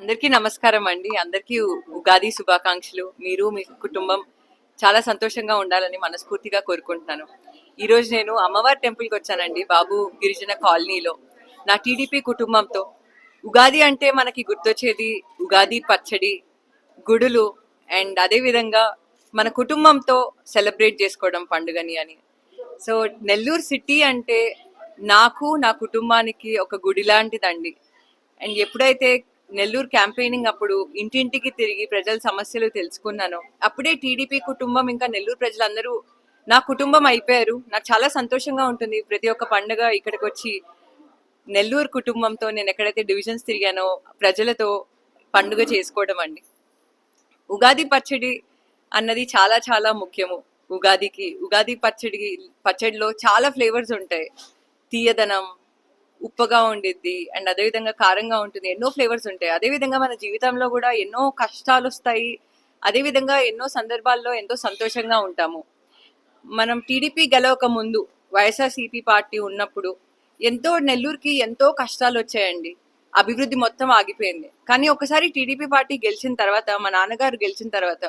అందరికీ నమస్కారం అండి. అందరికీ ఉగాది శుభాకాంక్షలు. మీరు మీ కుటుంబం చాలా సంతోషంగా ఉండాలని మనస్ఫూర్తిగా కోరుకుంటున్నాను. ఈరోజు నేను అమ్మవారి టెంపుల్కి వచ్చానండి, బాబు గిరిజన కాలనీలో నా టీడీపీ కుటుంబంతో. ఉగాది అంటే మనకి గుర్తొచ్చేది ఉగాది పచ్చడి, గుడులు అండ్ అదేవిధంగా మన కుటుంబంతో సెలబ్రేట్ చేసుకోవడం పండుగని అని. సో నెల్లూరు సిటీ అంటే నాకు నా కుటుంబానికి ఒక గుడి లాంటిదండి. అండ్ ఎప్పుడైతే నెల్లూరు క్యాంపెయినింగ్ అప్పుడు ఇంటింటికి తిరిగి ప్రజల సమస్యలు తెలుసుకున్నాను, అప్పుడే టీడీపీ కుటుంబం ఇంకా నెల్లూరు ప్రజలందరూ నా కుటుంబం అయిపోయారు. నాకు చాలా సంతోషంగా ఉంటుంది ప్రతి ఒక్క పండుగ ఇక్కడికి వచ్చి నెల్లూరు కుటుంబంతో నేను ఎక్కడైతే డివిజన్స్ తిరిగానో ప్రజలతో పండుగ చేసుకోవడం అండి. ఉగాది పచ్చడి అన్నది చాలా చాలా ముఖ్యము. ఉగాది పచ్చడిలో చాలా ఫ్లేవర్స్ ఉంటాయి. తీయదనం, ఉప్పగా ఉండిద్ది అండ్ అదేవిధంగా కారంగా ఉంటుంది, ఎన్నో ఫ్లేవర్స్ ఉంటాయి. అదేవిధంగా మన జీవితంలో కూడా ఎన్నో కష్టాలు వస్తాయి, అదేవిధంగా ఎన్నో సందర్భాల్లో ఎంతో సంతోషంగా ఉంటాము. మనం టీడీపీ గెలవక ముందు వైఎస్ఆర్సీపీ పార్టీ ఉన్నప్పుడు నెల్లూరుకి ఎంతో కష్టాలు వచ్చాయండి. అభివృద్ధి మొత్తం ఆగిపోయింది. కానీ ఒకసారి టీడీపీ పార్టీ గెలిచిన తర్వాత, మా నాన్నగారు గెలిచిన తర్వాత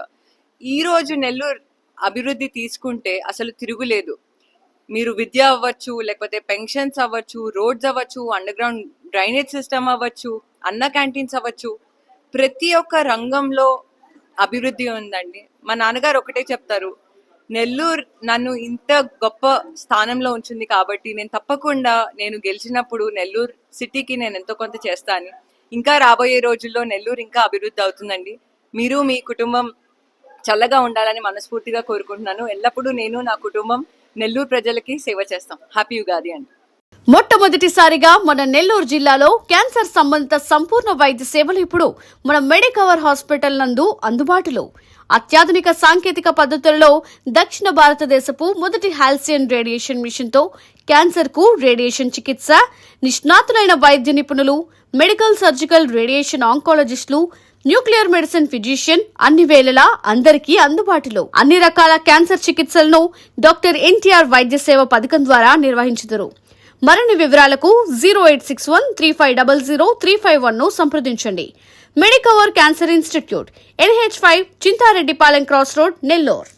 ఈ రోజు నెల్లూరు అభివృద్ధి తీసుకుంటే అసలు తిరుగులేదు. మీరు విద్య అవ్వచ్చు, లేకపోతే పెన్షన్స్ అవ్వచ్చు, రోడ్స్ అవ్వచ్చు, అండర్ గ్రౌండ్ డ్రైనేజ్ సిస్టమ్ అవ్వచ్చు, అన్న క్యాంటీన్స్ అవ్వచ్చు, ప్రతి ఒక్క రంగంలో అభివృద్ధి ఉందండి. మా నాన్నగారు ఒకటే చెప్తారు, నెల్లూరు నన్ను ఇంత గొప్ప స్థానంలో ఉంచింది కాబట్టి నేను తప్పకుండా నేను గెలిచినప్పుడు నెల్లూరు సిటీకి నేను ఎంతో కొంత చేస్తాను. ఇంకా రాబోయే రోజుల్లో నెల్లూరు ఇంకా అభివృద్ధి అవుతుందండి. మీరు మీ కుటుంబం చల్లగా ఉండాలని మనస్ఫూర్తిగా కోరుకుంటున్నాను. ఎల్లప్పుడూ నేను నా కుటుంబం నెల్లూరు ప్రజలకి సేవ చేస్తాం. హ్యాపీ ఉగాది అండి. మొట్టమొదటిసారిగా మన నెల్లూరు జిల్లాలో క్యాన్సర్ సంబంధిత సంపూర్ణ వైద్య సేవలు ఇప్పుడు మన మెడికవర్ హాస్పిటల్ నందు అందుబాటులో. అత్యాధునిక సాంకేతిక పద్ధతుల్లో దక్షిణ భారతదేశపు మొదటి హాల్సియన్ రేడియేషన్ మిషన్ తో క్యాన్సర్ కు రేడియేషన్ చికిత్స, నిష్ణాతులైన వైద్య నిపుణులు, మెడికల్ సర్జికల్ రేడియేషన్ ఆంకాలజిస్టులు, న్యూక్లియర్ మెడిసిన్ ఫిజిషియన్ అన్ని వేళలా అందరికీ అందుబాటులో. అన్ని రకాల క్యాన్సర్ చికిత్సలను డాక్టర్ ఎన్టీఆర్ వైద్య సేవ పథకం ద్వారా నిర్వహించుదురు. మరిన్ని వివరాలకు 086135003551 ను సంప్రదించండి. Medicover cancer institute, NH5, Chintareddypalem cross road, Nellore.